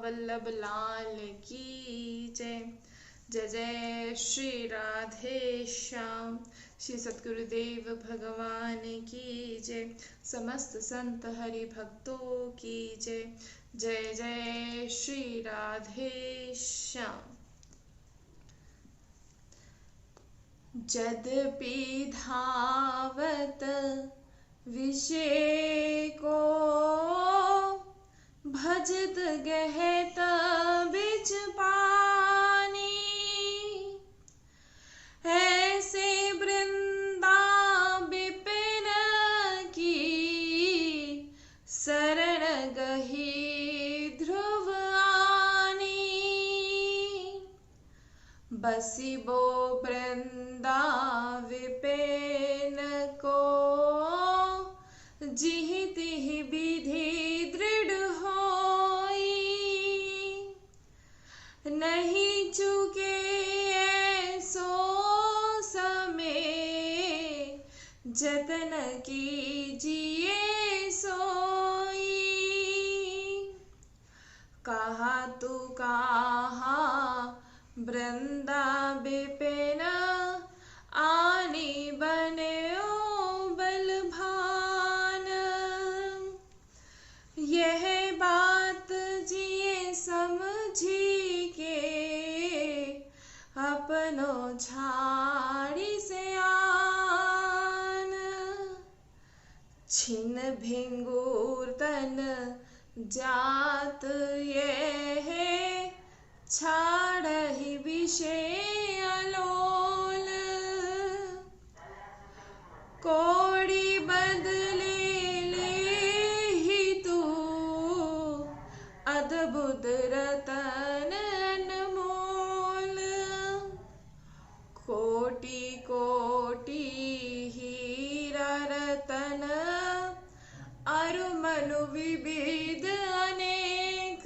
वल्लभ लाल की जय। जय जय श्री राधे श्याम। श्री सतगुरुदेव भगवान की जय। समस्त संत हरि भक्तों की जय। जय जय श्री राधे श्याम। यद्यपि धावत विषय को भजत गहत बिच पानी, ऐसे वृंदा विपिन की शरण गही ध्रुव आनी। बसिबो वृंदा विपिन को जिहि तिहि विधि दृढ़ होई। नहीं चुके ऐसो समय जतन कीजिए सोई। कहा तू कहा वृंदा विपिन आनी बने बलभान। यह बात जिए समझी के अपनो झाड़ी से आन। छिन भिंगूर तन जात यह छाड़हि विषय अलोल। कोड़ी बदले ले तू अद्भुत रतन अनमोल। कोटि कोटि हीरा रतन अरु मनु विविध अनेक।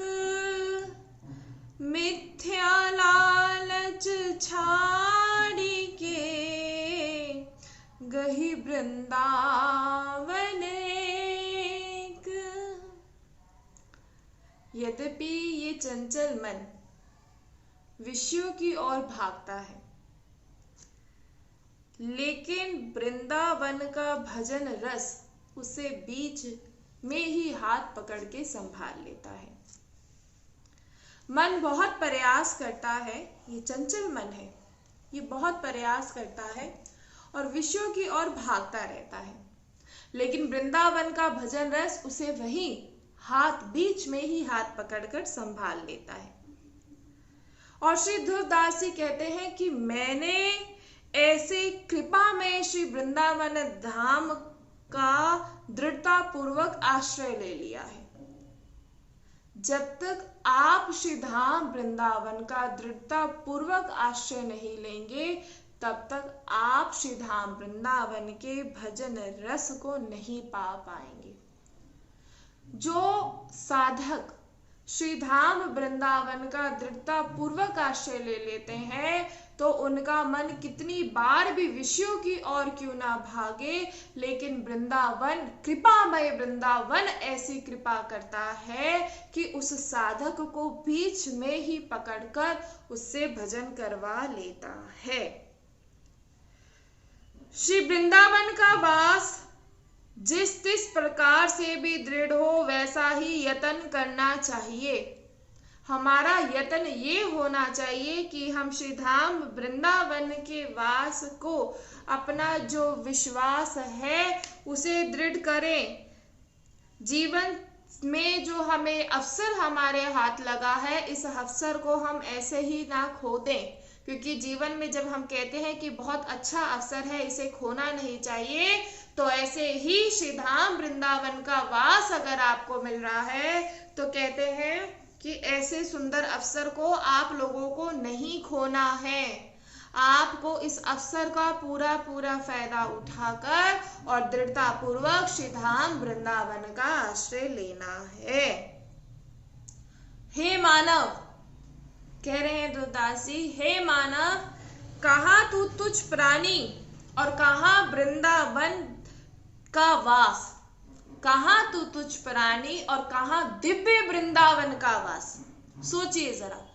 मिथ्या लालच छाड़ी के गही वृंदावन एक। यद्यपि ये चंचल मन विषयों की ओर भागता है, लेकिन वृंदावन का भजन रस उसे बीच में ही हाथ पकड़ के संभाल लेता है। मन बहुत प्रयास करता है, ये चंचल मन है, ये बहुत प्रयास करता है और विषयों की ओर भागता रहता है, लेकिन वृंदावन का भजन रस उसे वहीं बीच में ही हाथ पकड़कर संभाल लेता है। और श्री ध्रुवदास जी कहते हैं कि मैंने ऐसे कृपा में श्री वृंदावन धाम का दृढ़ता पूर्वक आश्रय ले लिया है। जब तक आप श्री धाम वृंदावन का दृढ़ता पूर्वक आश्रय नहीं लेंगे, तब तक आप श्री धाम वृंदावन के भजन रस को नहीं पा पाएंगे। जो साधक श्री धाम वृंदावन का दृढ़ता पूर्वक आश्रय ले लेते हैं, तो उनका मन कितनी बार भी विषयों की ओर क्यों ना भागे, लेकिन वृंदावन, कृपामय वृंदावन ऐसी कृपा करता है कि उस साधक को बीच में ही पकड़कर उससे भजन करवा लेता है। श्री वृंदावन का वास जिस प्रकार से भी दृढ़ हो, वैसा ही यत्न करना चाहिए। हमारा यत्न ये होना चाहिए कि हम श्री धाम वृंदावन के वास को, अपना जो विश्वास है उसे दृढ़ करें। जीवन में जो हमें अवसर हमारे हाथ लगा है, इस अवसर को हम ऐसे ही ना खो दें, क्योंकि जीवन में जब हम कहते हैं कि बहुत अच्छा अवसर है, इसे खोना नहीं चाहिए, तो ऐसे ही श्री धाम वृंदावन का वास अगर आपको मिल रहा है, तो कहते हैं कि ऐसे सुंदर अवसर को आप लोगों को नहीं खोना है। आपको इस अवसर का पूरा पूरा फायदा उठाकर और दृढ़ता पूर्वक श्री धाम वृंदावन का आश्रय लेना है। हे मानव, कह रहे हैं ध्रुवदास जी, हे मानव, कहाँ तू तुझ प्राणी और कहाँ वृंदावन का वास, कहाँ तू तुझ प्राणी और कहाँ दिव्य वृंदावन का वास। सोचिए जरा,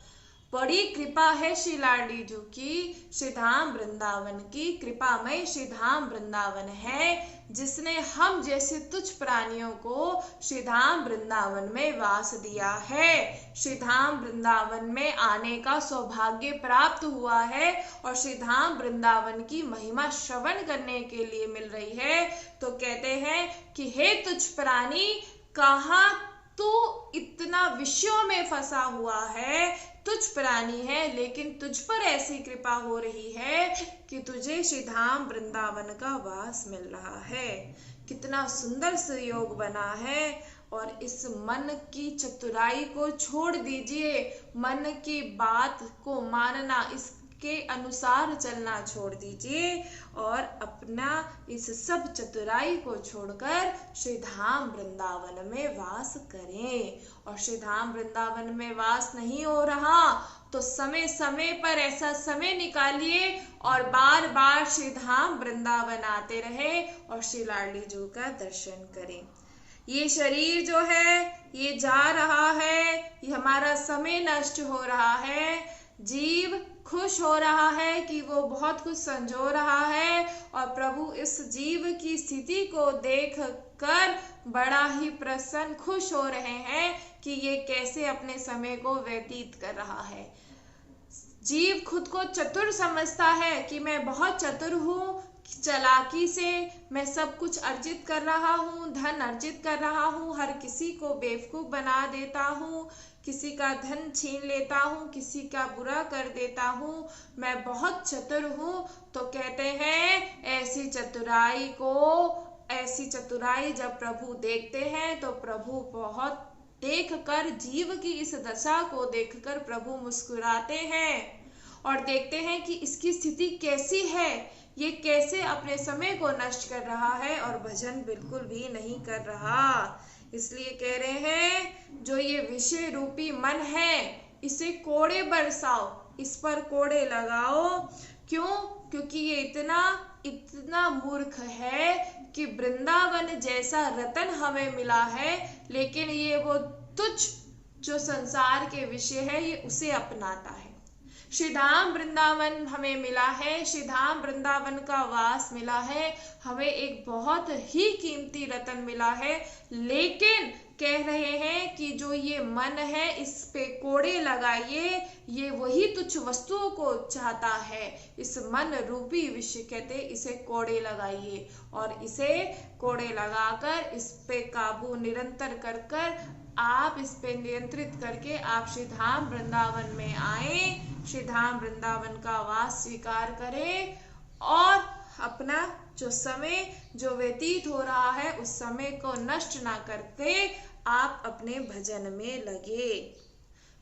बड़ी कृपा है श्री लाडली जी की, श्री धाम वृंदावन की। कृपामय श्री धाम वृंदावन है, जिसने हम जैसे तुच्छ प्राणियों को श्री धाम वृंदावन में वास दिया है। श्री धाम वृंदावन में आने का सौभाग्य प्राप्त हुआ है और श्री धाम वृंदावन की महिमा श्रवण करने के लिए मिल रही है। तो कहते हैं कि हे तुच्छ प्राणी, कहाँ तू इतना विषयों में फंसा हुआ है, तुझ प्राणी है, लेकिन तुझ पर ऐसी कृपा हो रही है कि तुझे श्री धाम वृंदावन का वास मिल रहा है। कितना सुंदर संयोग बना है। और इस मन की चतुराई को छोड़ दीजिए, मन की बात को मानना, इसके अनुसार चलना छोड़ दीजिए और अपना इस सब चतुराई को छोड़कर श्री धाम वृंदावन में वास करें। और श्री धाम वृंदावन में वास नहीं हो रहा तो समय समय पर ऐसा समय निकालिए और बार बार श्री धाम वृंदावन आते रहे और श्री लाडली जी का दर्शन करें। ये शरीर जो है ये जा रहा है, ये हमारा समय नष्ट हो रहा है। जीव खुश हो रहा है कि वो बहुत कुछ संजो रहा है और प्रभु इस जीव की स्थिति को देख कर बड़ा ही प्रसन्न खुश हो रहे हैं कि ये कैसे अपने समय को व्यतीत कर रहा है। जीव खुद को चतुर समझता है कि मैं बहुत चतुर हूँ, चालाकी से मैं सब कुछ अर्जित कर रहा हूँ, धन अर्जित कर रहा हूँ, हर किसी को बेवकूफ बना देता हूँ, किसी का धन छीन लेता हूँ, किसी का बुरा कर देता हूँ, मैं बहुत चतुर हूँ। तो कहते हैं ऐसी चतुराई जब प्रभु देखते हैं तो प्रभु बहुत देखकर, जीव की इस दशा को देखकर प्रभु मुस्कुराते हैं और देखते हैं कि इसकी स्थिति कैसी है, ये कैसे अपने समय को नष्ट कर रहा है और भजन बिल्कुल भी नहीं कर रहा। इसलिए कह रहे हैं जो ये विषय रूपी मन है इसे कोड़े बरसाओ, इस पर कोड़े लगाओ। क्यों? क्योंकि ये इतना मूर्ख है कि वृंदावन जैसा रतन हमें मिला है, लेकिन ये वो तुच्छ जो संसार के विषय है ये उसे अपनाता है। श्री धाम वृंदावन हमें मिला है, श्री धाम वृंदावन का वास मिला है, हमें एक बहुत ही कीमती रतन मिला है, लेकिन कह रहे हैं कि जो ये मन है इस पे कोड़े लगाइए, ये वही तुच्छ वस्तुओं को चाहता है। इस मन रूपी विषय कहते इसे कोड़े लगाइए और इसे कोड़े लगाकर इस पे काबू निरंतर कर आप इस पे नियंत्रित करके आप श्री धाम वृंदावन में आए, श्री धाम वृंदावन का वास स्वीकार करें और अपना जो समय जो व्यतीत हो रहा है उस समय को नष्ट ना करते आप अपने भजन में लगे।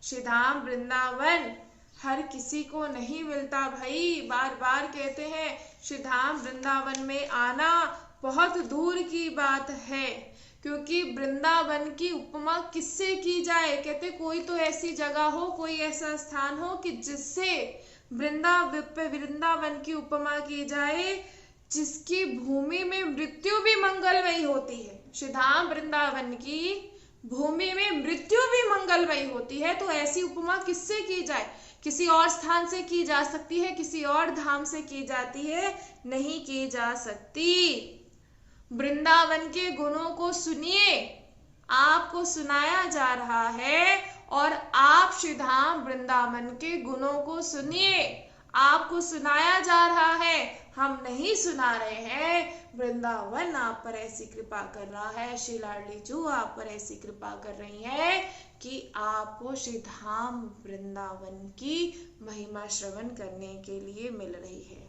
श्री धाम वृंदावन हर किसी को नहीं मिलता भाई, बार बार कहते हैं श्री धाम वृंदावन में आना बहुत दूर की बात है, क्योंकि वृंदावन की उपमा किससे की जाए। कहते कोई तो ऐसी जगह हो, कोई ऐसा स्थान हो कि जिससे वृंदावन की उपमा की जाए, जिसकी भूमि में मृत्यु भी मंगलमयी होती है। श्री धाम वृंदावन की भूमि में मृत्यु भी मंगलमयी होती है, तो ऐसी उपमा किससे की जाए। किसी और स्थान से की जा सकती है, किसी और धाम से की जाती है, नहीं की जा सकती। वृंदावन के गुणों को सुनिए, आपको सुनाया जा रहा है और आप श्री धाम वृंदावन के गुणों को सुनिए, आपको सुनाया जा रहा है, हम नहीं सुना रहे हैं। वृंदावन आप पर ऐसी कृपा कर रहा है, श्री लाडली जी आप पर ऐसी कृपा कर रही है कि आपको श्री धाम वृंदावन की महिमा श्रवण करने के लिए मिल रही है।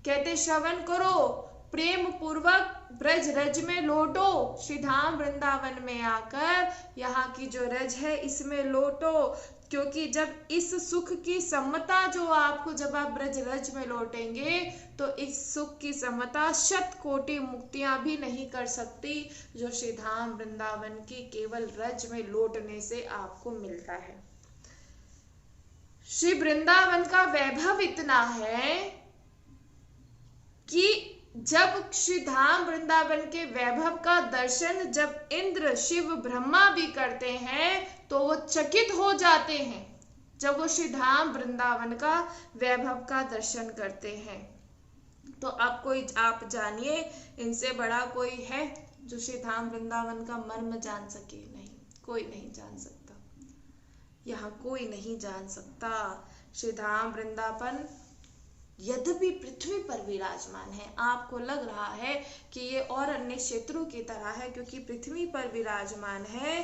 कहते श्रवण करो, प्रेम पूर्वक ब्रज रज में लौटो, श्री धाम वृंदावन में आकर यहाँ की जो रज है इसमें लौटो, क्योंकि जब इस सुख की समता जो आपको जब आप ब्रज रज में लौटेंगे तो इस सुख की समता 100 कोटि मुक्तियां भी नहीं कर सकती, जो श्री धाम वृंदावन की केवल रज में लौटने से आपको मिलता है। श्री वृंदावन का वैभव इतना है कि जब श्री धाम वृंदावन के वैभव का दर्शन जब इंद्र शिव ब्रह्मा भी करते हैं तो वो चकित हो जाते हैं जब वो श्री धाम वृंदावन का वैभव का दर्शन करते हैं। तो आप जानिए, इनसे बड़ा कोई है जो श्री धाम वृंदावन का मर्म जान सके? नहीं, कोई नहीं जान सकता, यहाँ कोई नहीं जान सकता। श्री धाम वृंदावन यद्यपि पृथ्वी पर विराजमान है, आपको लग रहा है कि ये और अन्य क्षेत्रों की तरह है क्योंकि पृथ्वी पर विराजमान है,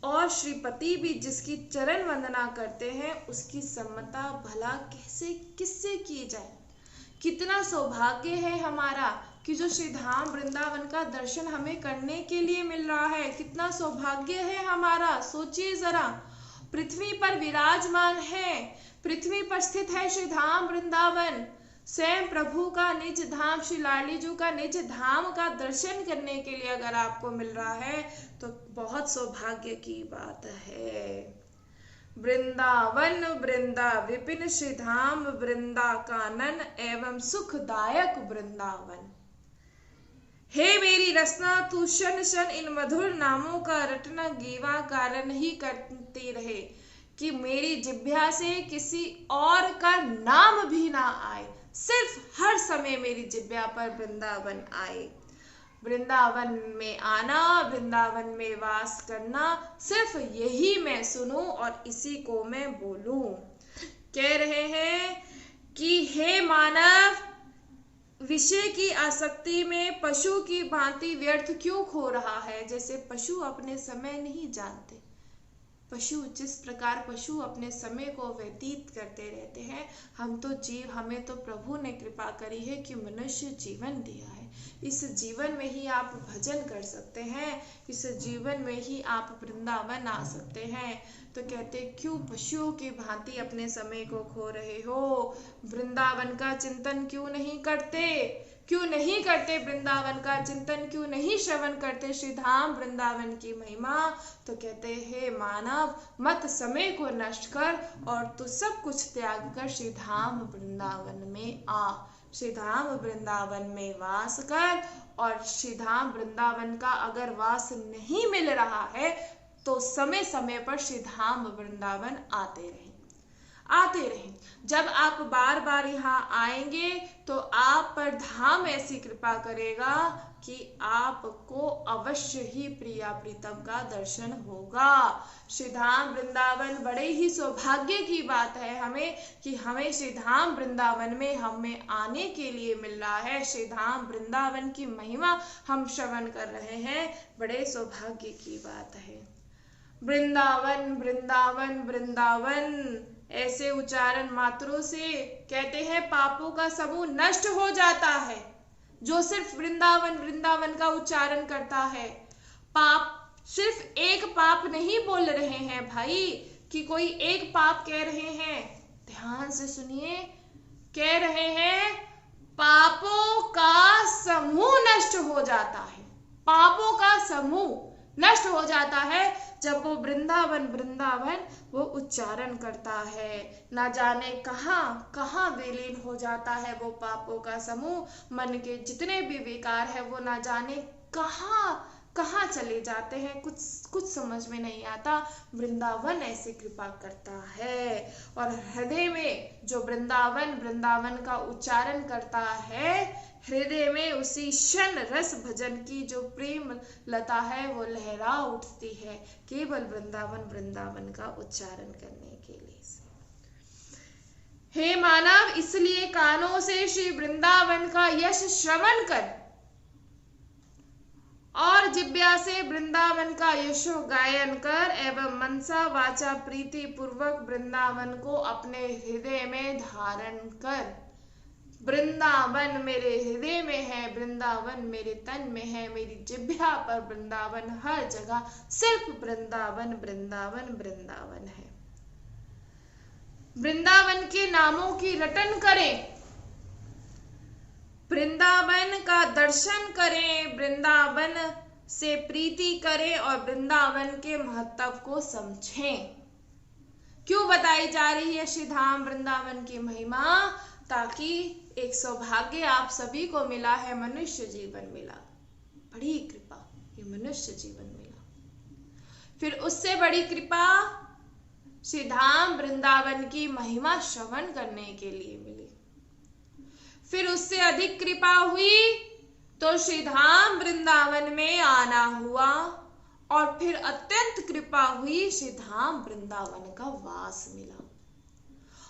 और श्रीपति भी जिसकी चरण वंदना करते हैं उसकी सम्मता भला कैसे किससे की जाए। कितना सौभाग्य है हमारा कि जो श्री धाम वृंदावन का दर्शन हमें करने के लिए मिल रहा है। कितना सौभाग्य है हमारा, सोचिए जरा। पृथ्वी पर विराजमान है, पृथ्वी पर स्थित है श्री धाम वृंदावन, स्वयं प्रभु का निज धाम, श्री लाडलीजू का निज धाम का दर्शन करने के लिए अगर आपको मिल रहा है तो बहुत सौभाग्य की बात है। वृंदावन वृंदा विपिन श्री धाम वृंदा कानन एवं सुखदायक वृंदावन। हे मेरी रसना तू शन शन इन मधुर नामों का रटना गीवा कारण ही करती रहे कि मेरी जिह्वा से किसी और का नाम भी ना आए, सिर्फ हर समय मेरी जिह्वा पर वृंदावन आए। वृंदावन में आना, वृंदावन में वास करना, सिर्फ यही मैं सुनूं और इसी को मैं बोलूं। कह रहे हैं कि हे मानव, विषय की आसक्ति में पशु की भांति व्यर्थ क्यों खो रहा है? जैसे पशु अपने समय नहीं जानते, जिस प्रकार पशु अपने समय को व्यतीत करते रहते हैं, हमें तो प्रभु ने कृपा करी है कि मनुष्य जीवन दिया है। इस जीवन में ही आप भजन कर सकते हैं, इस जीवन में ही आप वृंदावन आ सकते हैं। तो कहते क्यों पशुओं की भांति अपने समय को खो रहे हो? वृंदावन का चिंतन क्यों नहीं करते? वृंदावन का चिंतन क्यों नहीं श्रवण करते श्री धाम वृंदावन की महिमा? तो कहते हे मानव, मत समय को नष्ट कर और तू सब कुछ त्याग कर श्री धाम वृंदावन में आ, श्री धाम वृंदावन में वास कर। और श्री धाम वृंदावन का अगर वास नहीं मिल रहा है तो समय समय पर श्री धाम वृंदावन आते रहें। जब आप बार बार यहाँ आएंगे तो आप पर धाम ऐसी कृपा करेगा कि आपको अवश्य ही प्रिया प्रीतम का दर्शन होगा। श्री धाम वृंदावन बड़े ही सौभाग्य की बात है हमें कि हमें श्री धाम वृंदावन में हमें आने के लिए मिल रहा है। श्री धाम वृंदावन की महिमा हम श्रवण कर रहे हैं, बड़े सौभाग्य की बात है। वृंदावन वृंदावन वृंदावन ऐसे उच्चारण मात्रों से कहते हैं पापों का समूह नष्ट हो जाता है। जो सिर्फ वृंदावन वृंदावन का उच्चारण करता है, पाप सिर्फ एक पाप नहीं बोल रहे हैं भाई कि कोई एक पाप कह रहे हैं, ध्यान से सुनिए, कह रहे हैं पापों का समूह नष्ट हो जाता है। पापों का समूह नष्ट हो जाता है जब वो वृंदावन वृंदावन वो उच्चारण करता है। ना जाने कहाँ विलीन हो जाता है वो पापों का समूह। मन के जितने भी विकार है वो ना जाने कहाँ चले जाते हैं, कुछ समझ में नहीं आता। वृंदावन ऐसी कृपा करता है और हृदय में जो वृंदावन का उच्चारण करता है, हृदय में उसी क्षण रस भजन की जो प्रेम लता है वो लहरा उठती है केवल वृंदावन का उच्चारण करने के लिए। हे मानव, इसलिए कानों से श्री वृंदावन का यश श्रवण कर और जिह्वा से वृंदावन का यशो गायन कर एवं मनसा वाचा प्रीति पूर्वक वृंदावन को अपने हृदय में धारण कर। वृंदावन मेरे हृदय में है, वृंदावन मेरे तन में है, मेरी जिह्वा पर वृंदावन, हर जगह सिर्फ वृंदावन वृंदावन वृंदावन है। वृंदावन के नामों की रटन करें, वृंदावन का दर्शन करें, वृंदावन से प्रीति करें और वृंदावन के महत्व को समझें। क्यों बताई जा रही है श्री धाम वृंदावन की महिमा? ताकि एक सौभाग्य आप सभी को मिला है, मनुष्य जीवन मिला, बड़ी कृपा, ये मनुष्य जीवन मिला। फिर उससे बड़ी कृपा श्री धाम वृंदावन की महिमा श्रवण करने के लिए मिली। फिर उससे अधिक कृपा हुई तो श्री धाम वृंदावन में आना हुआ, और फिर अत्यंत कृपा हुई श्री धाम वृंदावन का वास मिला,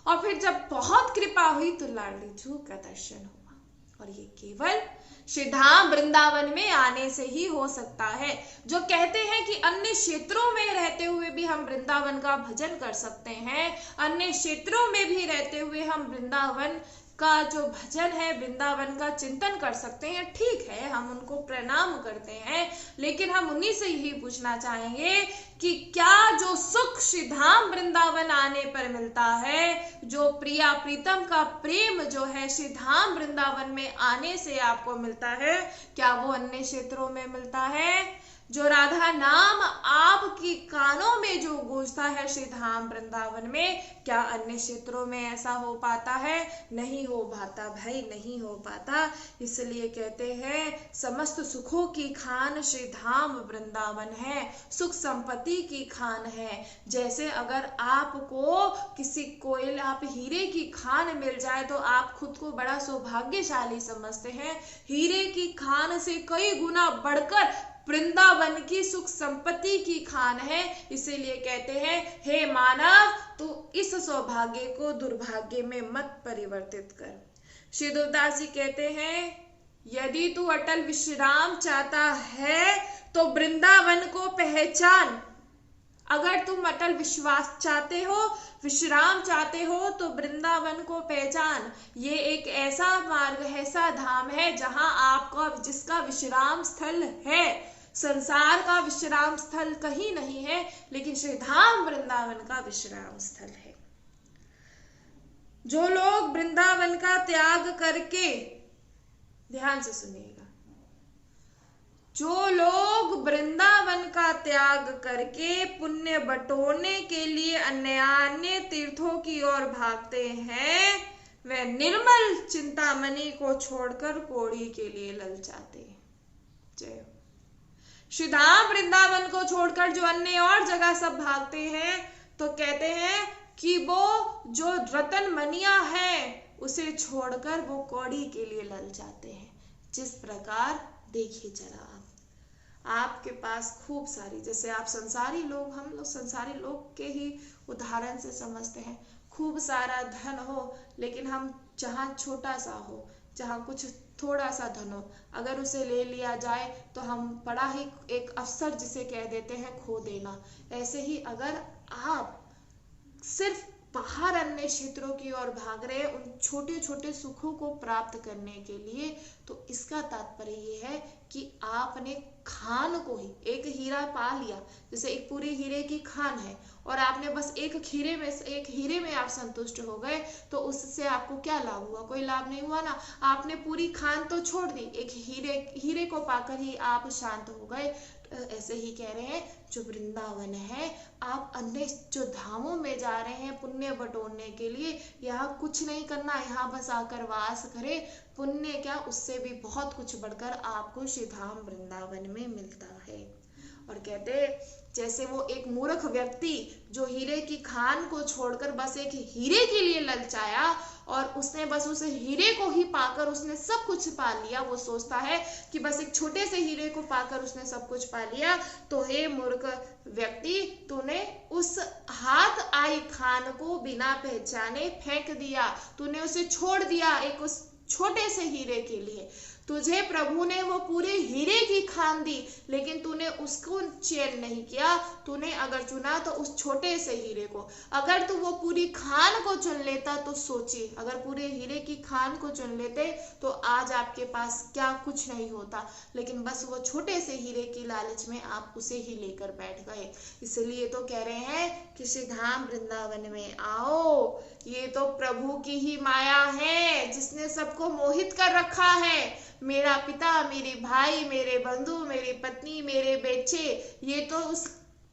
और फिर जब बहुत कृपा हुई तो लाडली जू का दर्शन हुआ। और ये केवल श्री धाम वृंदावन में आने से ही हो सकता है। जो कहते हैं कि अन्य क्षेत्रों में रहते हुए भी हम वृंदावन का भजन कर सकते हैं, अन्य क्षेत्रों में भी रहते हुए हम वृंदावन का जो भजन है, वृंदावन का चिंतन कर सकते हैं, ठीक है, हम उनको प्रणाम करते हैं। लेकिन हम उन्हीं से यही पूछना चाहेंगे कि क्या जो सुख श्री धाम वृंदावन आने पर मिलता है, जो प्रिया प्रीतम का प्रेम जो है श्री धाम वृंदावन में आने से आपको मिलता है, क्या वो अन्य क्षेत्रों में मिलता है? जो राधा नाम आपकी कानों में जो गूंजता है श्री धाम वृंदावन में, क्या अन्य क्षेत्रों में ऐसा हो पाता है? नहीं हो पाता भाई, नहीं हो पाता। इसलिए कहते हैं समस्त सुखों की खान श्री धाम वृंदावन है, सुख संपत्ति की खान है। जैसे अगर आपको किसी कोयल आप हीरे की खान मिल जाए तो आप खुद को बड़ा सौभाग्यशाली समझते हैं। हीरे की खान से कई गुना बढ़कर वृंदावन की सुख संपत्ति की खान है। इसीलिए कहते हैं हे मानव, तू इस सौभाग्य को दुर्भाग्य में मत परिवर्तित कर। श्री दुर्दास जी कहते हैं यदि तू अटल विश्राम चाहता है तो वृंदावन को पहचान। अगर तुम अटल विश्वास चाहते हो, विश्राम चाहते हो, तो वृंदावन को पहचान। ये एक ऐसा मार्ग, ऐसा धाम है जहां आपका जिसका विश्राम स्थल है। संसार का विश्राम स्थल कहीं नहीं है, लेकिन श्री धाम वृंदावन का विश्राम स्थल है। जो लोग वृंदावन का त्याग करके, ध्यान से सुनिएगा, जो लोग वृंदावन का त्याग करके पुण्य बटोरने के लिए अन्य तीर्थों की ओर भागते हैं, वे निर्मल चिंतामणि को छोड़कर कौड़ी के लिए ललचाते हैं। जय श्री धाम वृंदावन को छोड़कर जो अन्य और जगह सब भागते हैं, तो कहते हैं कि वो जो रतन मनिया है उसे छोड़कर वो कौड़ी के लिए ललचाते हैं। जिस प्रकार देखिए जरा आपके पास खूब सारी, जैसे आप संसारी लोग, हम लोग संसारी लोग के ही उदाहरण से समझते हैं, खूब सारा धन हो, लेकिन हम जहाँ छोटा सा हो, जहाँ कुछ थोड़ा सा धन हो, अगर उसे ले लिया जाए तो हम बड़ा ही एक अवसर जिसे कह देते हैं खो देना। ऐसे ही अगर आप सिर्फ बाहर अन्य क्षेत्रों की ओर भाग रहे उन छोटे छोटे सुखों को प्राप्त करने के लिए, तो इसका तात्पर्य ये है कि आपने खान को ही, एक हीरा पा लिया, जैसे एक पूरी हीरे की खान है और आपने बस एक हीरे में आप संतुष्ट हो गए, तो उससे आपको क्या लाभ हुआ? कोई लाभ नहीं हुआ ना। आपने पूरी खान तो छोड़ दी, एक हीरे को पाकर ही आप शांत हो गए। ऐसे ही कह रहे हैं जो वृंदावन है, आप अन्य जो धामों में जा रहे हैं पुण्य बटोरने के लिए, यहाँ कुछ नहीं करना, यहाँ बस आकर वास करे। पुण्य क्या, उससे भी बहुत कुछ बढ़कर आपको श्री धाम वृंदावन में मिलता है। और कहते जैसे वो एक मूर्ख व्यक्ति जो हीरे की खान को छोड़कर बस एक हीरे के लिए ललचाया और उसने बस उस हीरे को ही पाकर उसने सब कुछ पा लिया, वो सोचता है कि बस एक छोटे से हीरे को पाकर उसने सब कुछ पा लिया। तो हे मूर्ख व्यक्ति, तूने उस हाथ आई खान को बिना पहचाने फेंक दिया, तूने उसे छोड़ दिया एक उस छोटे से हीरे के लिए। तुझे प्रभु ने वो पूरे हीरे की खान दी, लेकिन तूने उसको चयन नहीं किया। तूने अगर चुना तो उस छोटे से हीरे को। अगर तू वो पूरी खान को चुन लेता तो सोचिए, अगर पूरे हीरे की खान को चुन लेते तो आज आपके पास क्या कुछ नहीं होता, लेकिन बस वो छोटे से हीरे की लालच में आप उसे ही लेकर बैठ गए। इसलिए तो कह रहे हैं कि श्री धाम वृंदावन में आओ, ये तो प्रभु की ही माया है जिसने सबको मोहित कर रखा है। मेरा पिता, मेरे भाई, मेरे बंधु, मेरी पत्नी, मेरे बच्चे, ये तो उस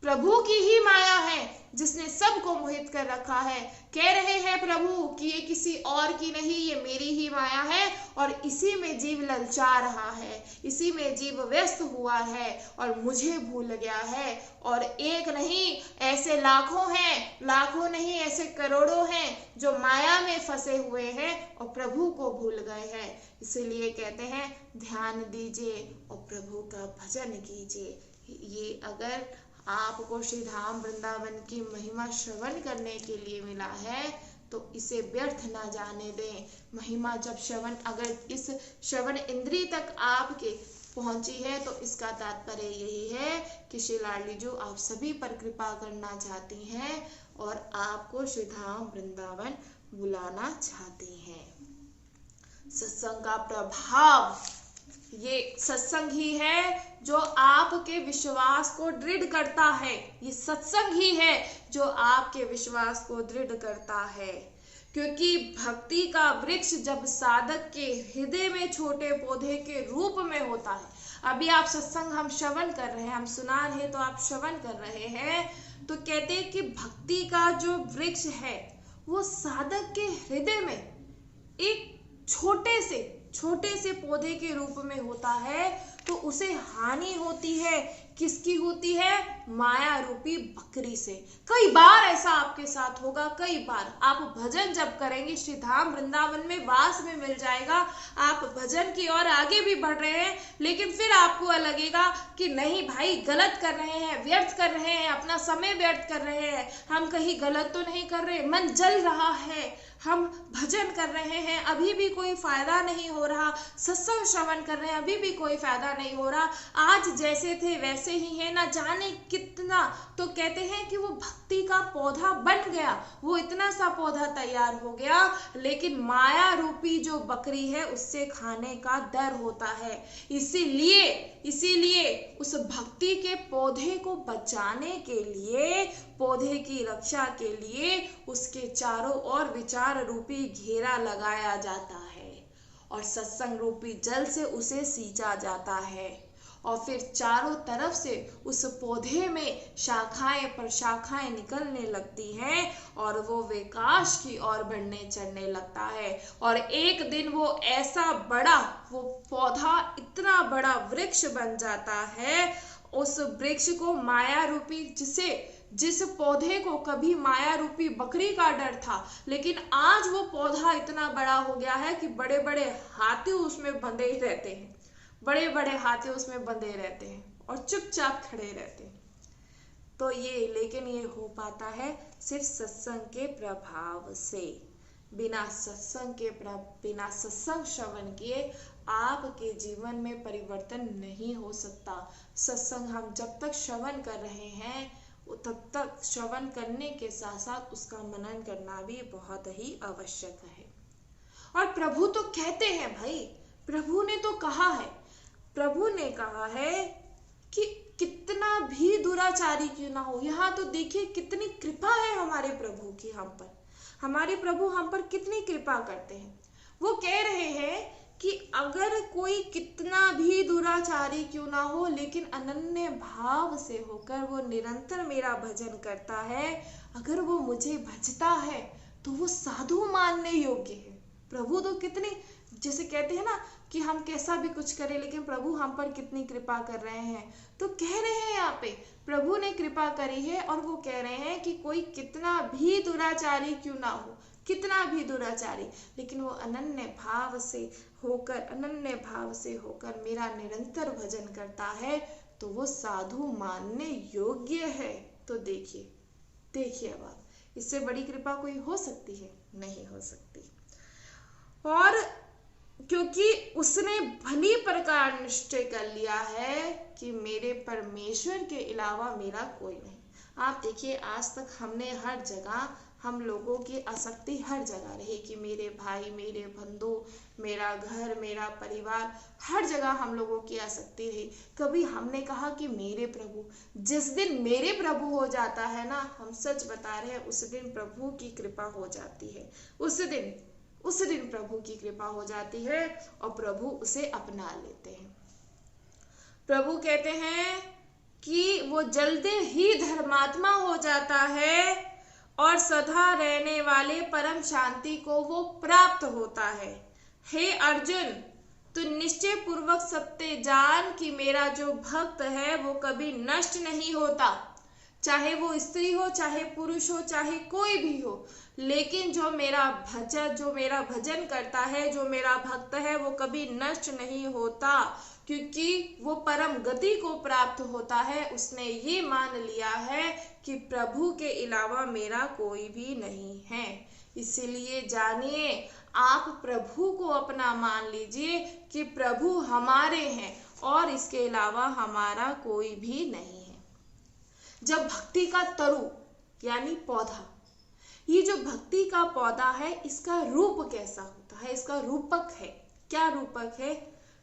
प्रभु की ही माया है जिसने सबको को मोहित कर रखा है। कह रहे हैं प्रभु कि ये किसी और की नहीं, ये मेरी ही माया है और इसी में जीव ललचा रहा है, इसी में जीव व्यस्त हुआ है और मुझे भूल गया है। और एक नहीं, ऐसे लाखों हैं, लाखों नहीं ऐसे करोड़ों हैं जो माया में फंसे हुए हैं और प्रभु को भूल गए हैं। इसीलिए कहते हैं ध्यान दीजिए और प्रभु का भजन कीजिए। ये अगर आपको श्री धाम वृंदावन की महिमा श्रवण करने के लिए मिला है तो इसे व्यर्थ ना जाने दें। महिमा जब श्रवण, अगर इस श्रवण इंद्रिय तक आपके पहुंची है तो इसका तात्पर्य यही है कि श्री लाडली जो आप सभी पर कृपा करना चाहती हैं और आपको श्री धाम वृंदावन बुलाना चाहती हैं। सत्संग का प्रभाव, ये सत्संग ही है जो आपके विश्वास को दृढ़ करता है। ये सत्संग ही है जो आपके विश्वास को दृढ़ करता है, क्योंकि भक्ति का वृक्ष जब साधक के हृदय में छोटे पौधे के रूप में होता है। अभी आप सत्संग हम श्रवण कर रहे हैं, हम सुना रहे तो आप श्रवण कर रहे हैं, तो कहते हैं कि भक्ति का जो वृक्ष है वो साधक के हृदय में एक छोटे से पौधे के रूप में होता है। तो उसे हानि होती है, किसकी होती है? माया रूपी बकरी से। कई बार ऐसा आपके साथ होगा, कई बार आप भजन जब करेंगे श्री धाम वृंदावन में वास में मिल जाएगा, आप भजन की ओर आगे भी बढ़ रहे हैं, लेकिन फिर आपको लगेगा कि नहीं भाई गलत कर रहे हैं, व्यर्थ कर रहे हैं, अपना समय व्यर्थ कर रहे हैं, हम कहीं गलत तो नहीं कर रहे, मन जल रहा है, हम भजन कर रहे हैं अभी भी कोई फायदा नहीं हो रहा, सत्संग श्रवण कर रहे हैं अभी भी कोई फायदा नहीं हो रहा, आज जैसे थे वैसे ही है, ना जाने कितना। तो कहते हैं कि वो भक्ति का पौधा बन गया, वो इतना सा पौधा तैयार हो गया, लेकिन माया रूपी जो बकरी है उससे खाने का डर होता है। इसीलिए उस भक्ति के पौधे को बचाने के लिए, पौधे की रक्षा के लिए उसके चारों ओर विचार रूपी घेरा लगाया जाता है और सत्संग रूपी जल से उसे सींचा जाता है और फिर चारों तरफ से उस पौधे में शाखाएं पर शाखाएं निकलने लगती हैं और वो विकास की ओर बढ़ने चढ़ने लगता है। और एक दिन वो ऐसा बड़ा, वो पौधा इतना बड़ा वृक्ष बन जाता है, उस वृक्ष को माया रूपी, जिस पौधे को कभी माया रूपी बकरी का डर था, लेकिन आज वो पौधा इतना बड़ा हो गया है कि बड़े बड़े हाथी उसमें बंधे रहते हैं, बड़े बड़े हाथी उसमें बंधे रहते हैं और चुपचाप खड़े रहते हैं। तो लेकिन ये हो पाता है सिर्फ सत्संग के प्रभाव से। बिना सत्संग श्रवण किए आपके जीवन में परिवर्तन नहीं हो सकता। सत्संग हम जब तक श्रवण कर रहे हैं तब तक श्रवण करने के साथ साथ उसका मनन करना भी बहुत ही आवश्यक है। और प्रभु तो कहते हैं भाई, प्रभु ने तो कहा है, प्रभु ने कहा है कि कितना भी दुराचारी क्यों ना हो। यहाँ तो देखिए कितनी कृपा है हमारे प्रभु की हम पर, हमारे प्रभु हम पर कितनी कृपा करते हैं। वो कह रहे हैं कि अगर कोई कितना भी दुराचारी क्यों ना हो, लेकिन अनन्य भाव से होकर वो निरंतर मेरा भजन करता है, अगर वो मुझे भजता है तो वो साधु मानने योग्य है। प्रभु तो कितनी, जैसे कहते हैं ना कि हम कैसा भी कुछ करें लेकिन प्रभु हम पर कितनी कृपा कर रहे हैं। तो कह रहे हैं यहाँ पे प्रभु ने कृपा करी है और वो कह रहे हैं कि कोई कितना भी दुराचारी क्यों ना हो, कितना भी दुराचारी, लेकिन वो अनन्य भाव से होकर मेरा निरंतर भजन करता है तो वो साधु मानने योग्य है। तो देखिए अब आप, इससे बड़ी कृपा कोई हो सकती है? नहीं हो सकती। और क्योंकि उसने भली प्रकार निश्चय कर लिया है कि मेरे परमेश्वर के अलावा मेरा कोई नहीं। आप देखिए आज तक हमने हर जगह, हम लोगों की आसक्ति हर जगह रही कि मेरे भाई, मेरे बंधु, मेरा घर, मेरा परिवार, हर जगह हम लोगों की आसक्ति रही। कभी हमने कहा कि मेरे प्रभु, जिस दिन मेरे प्रभु हो जाता है ना, हम सच बता रहे हैं, उस दिन प्रभु की कृपा हो जाती है। उस दिन प्रभु की कृपा हो जाती है और प्रभु उसे अपना लेते हैं। प्रभु कहते हैं कि वो जल्दी ही धर्मात्मा हो जाता है और सदा रहने वाले परम शांति को वो प्राप्त होता है। हे अर्जुन, तू निश्चय पूर्वक सत्य जान कि मेरा जो भक्त है वो कभी नष्ट नहीं होता, चाहे वो स्त्री हो, चाहे पुरुष हो, चाहे कोई भी हो। लेकिन जो मेरा भजन करता है, जो मेरा भक्त है, वो कभी नष्ट नहीं होता, क्योंकि वो परम गति को प्राप्त होता है। उसने ये मान लिया है कि प्रभु के अलावा मेरा कोई भी नहीं है। इसीलिए जानिए, आप प्रभु को अपना मान लीजिए कि प्रभु हमारे हैं और इसके अलावा हमारा कोई भी नहीं है। जब भक्ति का तरु यानी पौधा, ये जो भक्ति का पौधा है, इसका रूप कैसा होता है, इसका रूपक है, क्या रूपक है?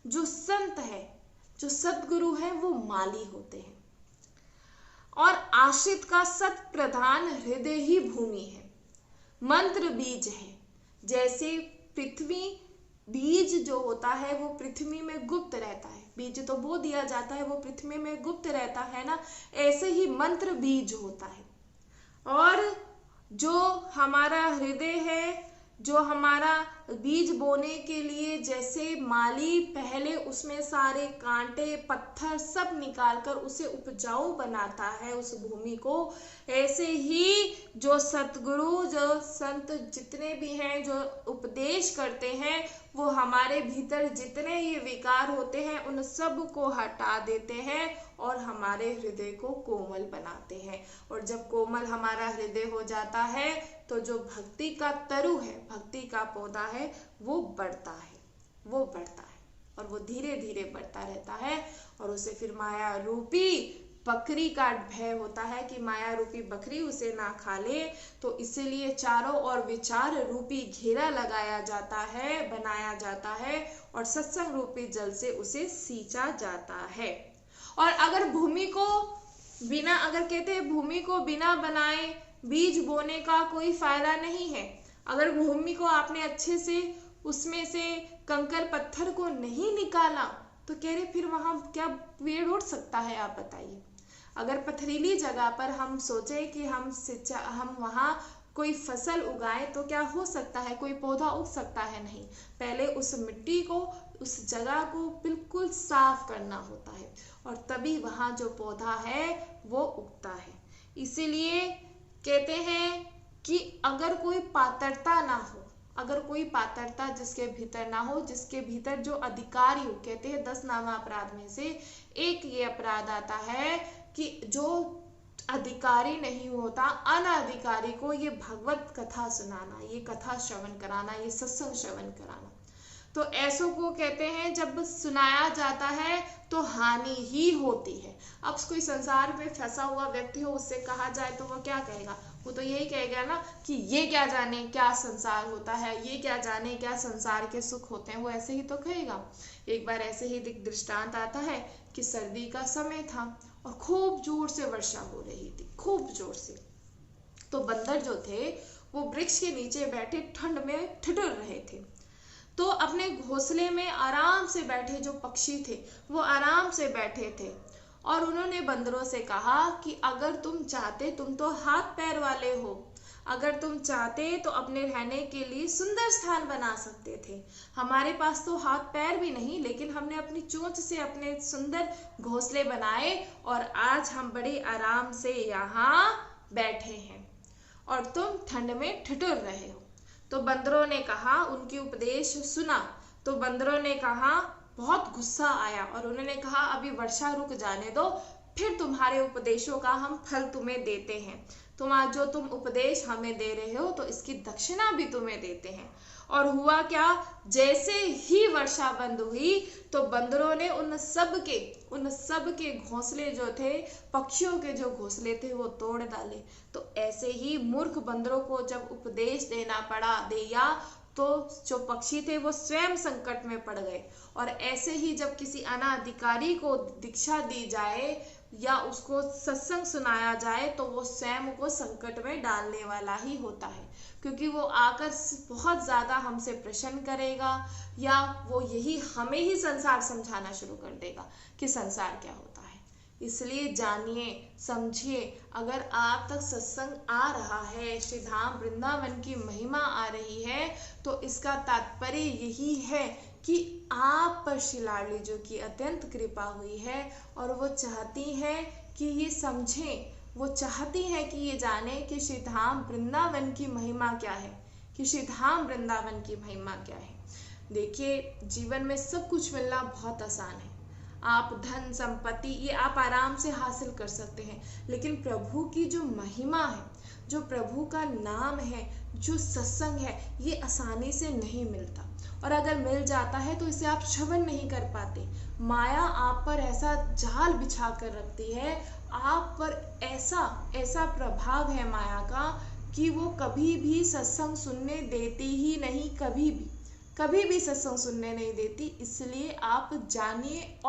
जो संत है, जो सद्गुरु है, वो माली होते हैं और आश्रित का सत प्रधान हृदय ही भूमि है। मंत्र बीज है, जैसे पृथ्वी बीज जो होता है वो पृथ्वी में गुप्त रहता है, बीज तो बो दिया जाता है, वो पृथ्वी में गुप्त रहता है ना, ऐसे ही मंत्र बीज होता है। और जो हमारा हृदय है, जो हमारा बीज बोने के लिए जैसे माली पहले उसमें सारे कांटे पत्थर सब निकालकर उसे उपजाऊ बनाता है उस भूमि को, ऐसे ही जो सतगुरु, जो संत जितने भी हैं, जो उपदेश करते हैं, वो हमारे भीतर जितने ये विकार होते हैं उन सब को हटा देते हैं और हमारे हृदय को कोमल बनाते हैं। और जब कोमल हमारा हृदय हो जाता है तो जो भक्ति का तरु है, भक्ति का पौधा है, वो बढ़ता है, वो बढ़ता है और वो धीरे धीरे बढ़ता रहता है। और उसे फिर माया रूपी बकरी का भय होता है कि माया रूपी बकरी उसे ना खा ले, तो इसीलिए चारों ओर विचार रूपी घेरा लगाया जाता है, बनाया जाता है और सत्संग रूपी जल से उसे सींचा जाता है। और अगर भूमि को बिना, अगर कहते हैं भूमि को बिना बनाए बीज बोने का कोई फायदा नहीं है, अगर भूमि को आपने अच्छे से उसमें से कंकर पत्थर को नहीं निकाला तो कह रहे फिर वहां क्या पेड़ उठ सकता है? आप बताइए। अगर पथरीली जगह पर हम सोचे कि हम वहां कोई फसल उगाएं तो क्या हो सकता है? कोई पौधा उग सकता है? नहीं। पहले उस मिट्टी को, उस जगह को बिल्कुल साफ करना होता है और तभी वहां जो पौधा है वो उगता है। इसीलिए कहते हैं कि अगर कोई पात्रता ना हो, अगर कोई पात्रता जिसके भीतर ना हो, जिसके भीतर जो अधिकारी हो, कहते हैं 10 नामा अपराध में से एक ये अपराध आता है कि जो अधिकारी नहीं होता, अनाधिकारी को ये भगवत कथा सुनाना, ये कथा श्रवण कराना, ये सत्संग श्रवण कराना, तो ऐसों को कहते हैं जब सुनाया जाता है तो हानि ही होती है। अब कोई संसार में फंसा हुआ व्यक्ति हो, उससे कहा जाए तो वो क्या कहेगा? वो तो यही कहेगा ना कि ये क्या जाने क्या संसार होता है, ये क्या जाने क्या संसार के सुख होते हैं, वो ऐसे ही तो कहेगा। एक बार ऐसे ही दृष्टांत आता है कि सर्दी का समय था और खूब जोर से वर्षा हो रही थी, खूब जोर से। तो बंदर जो थे वो वृक्ष के नीचे बैठे ठंड में ठिठुर रहे थे। तो अपने घोंसले में आराम से बैठे जो पक्षी थे वो आराम से बैठे थे और उन्होंने बंदरों से कहा कि अगर तुम चाहते, तुम तो हाथ पैर वाले हो, अगर तुम चाहते तो अपने रहने के लिए सुंदर स्थान बना सकते थे। हमारे पास तो हाथ पैर भी नहीं, लेकिन हमने अपनी चोंच से अपने सुंदर घोंसले बनाए और आज हम बड़े आराम से यहाँ बैठे हैं और तुम ठंड में ठिठुर रहे हो। तो बंदरों ने कहा, उनकी उपदेश सुना तो बंदरों ने कहा, बहुत गुस्सा आया और उन्होंने कहा अभी वर्षा रुक जाने दो, फिर तुम्हारे उपदेशों का हम फल तुम्हें देते हैं। आज जो तुम उपदेश हमें दे रहे हो तो इसकी दक्षिणा भी तुम्हें देते हैं। और हुआ क्या, जैसे ही वर्षा बंद हुई तो बंदरों ने उन सब के घोंसले जो थे, पक्षियों के जो घोंसले थे वो तोड़ डाले। तो ऐसे ही मूर्ख बंदरों को जब उपदेश देना पड़ा दिया तो जो पक्षी थे वो स्वयं संकट में पड़ गए। और ऐसे ही जब किसी अनाधिकारी को दीक्षा दी जाए या उसको सत्संग सुनाया जाए तो वो स्वयं को संकट में डालने वाला ही होता है, क्योंकि वो आकर बहुत ज़्यादा हमसे प्रश्न करेगा या वो यही हमें ही संसार समझाना शुरू कर देगा कि संसार क्या होता है, इसलिए जानिए, समझिए, अगर आप तक सत्संग आ रहा है, श्री धाम वृंदावन की महिमा आ रही है, तो इसका तात्पर्य यही है कि आप पर श्री लाडली जो की अत्यंत कृपा हुई है और वो चाहती हैं कि ये समझें, वो चाहती हैं कि ये जाने कि श्री धाम वृंदावन की महिमा क्या है, कि श्री धाम वृंदावन की महिमा क्या है। देखिए, जीवन में सब कुछ मिलना बहुत आसान है। आप धन संपत्ति ये आप आराम से हासिल कर सकते हैं, लेकिन प्रभु की जो महिमा है, जो प्रभु का नाम है, जो सत्संग है, ये आसानी से नहीं मिलता। और अगर मिल जाता है तो इसे आप श्रवण नहीं कर पाते। माया आप पर ऐसा जाल बिछा कर रखती है, आप पर ऐसा प्रभाव है माया का कि वो कभी भी सत्संग सुनने देती ही नहीं, कभी भी सत्संग सुनने नहीं देती। इसलिए आप जानिए और